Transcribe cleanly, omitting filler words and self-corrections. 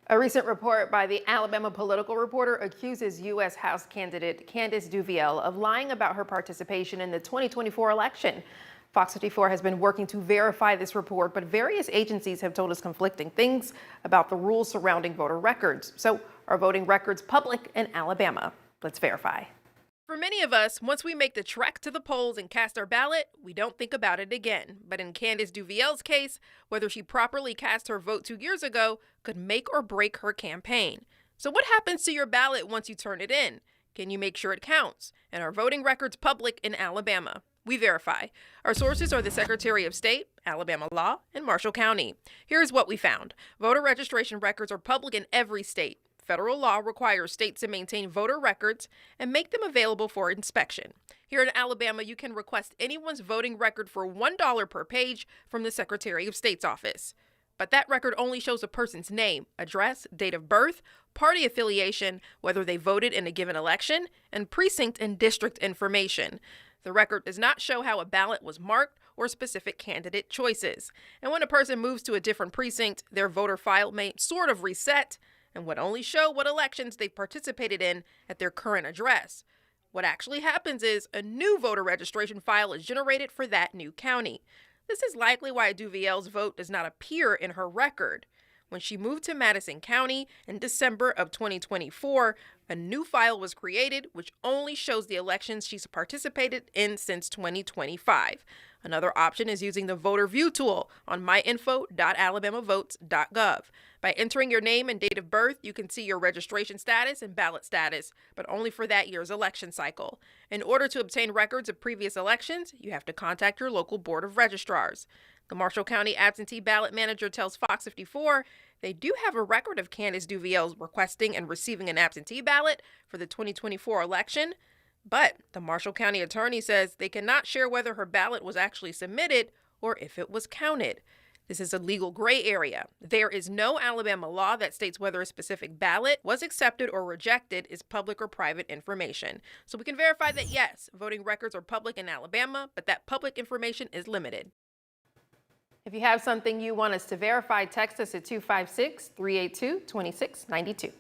A recent report by the Alabama Political Reporter accuses U.S. House candidate Candice Duviel of lying about her participation in the 2024 election. Fox 54 has been working to verify this report, but various agencies have told us conflicting things about the rules surrounding voter records. So, are voting records public in Alabama? Let's verify. For many of us, once we make the trek to the polls and cast our ballot, we don't think about it again. But in Candice Duviel's case, whether she properly cast her vote 2 years ago could make or break her campaign. So what happens to your ballot once you turn it in? Can you make sure it counts? And are voting records public in Alabama? We verify. Our sources are the Secretary of State, Alabama Law, and Marshall County. Here's what we found. Voter registration records are public in every state. Federal law requires states to maintain voter records and make them available for inspection. Here in Alabama, you can request anyone's voting record for $1 per page from the Secretary of State's office. But that record only shows a person's name, address, date of birth, party affiliation, whether they voted in a given election, and precinct and district information. The record does not show how a ballot was marked or specific candidate choices. And when a person moves to a different precinct, their voter file may sort of reset and would only show what elections they participated in at their current address. What actually happens is a new voter registration file is generated for that new county. This is likely why Duviel's vote does not appear in her record. When she moved to Madison County in December of 2024, a new file was created which only shows the elections she's participated in since 2025. Another option is using the Voter View tool on myinfo.alabamavotes.gov. By entering your name and date of birth, you can see your registration status and ballot status, but only for that year's election cycle. In order to obtain records of previous elections, you have to contact your local board of registrars. The Marshall County absentee ballot manager tells Fox 54 they do have a record of Candice Duviel's requesting and receiving an absentee ballot for the 2024 election, but the Marshall County attorney says they cannot share whether her ballot was actually submitted or if it was counted. This is a legal gray area. There is no Alabama law that states whether a specific ballot was accepted or rejected is public or private information. So we can verify that yes, voting records are public in Alabama, but that public information is limited. If you have something you want us to verify, text us at 256-382-2692.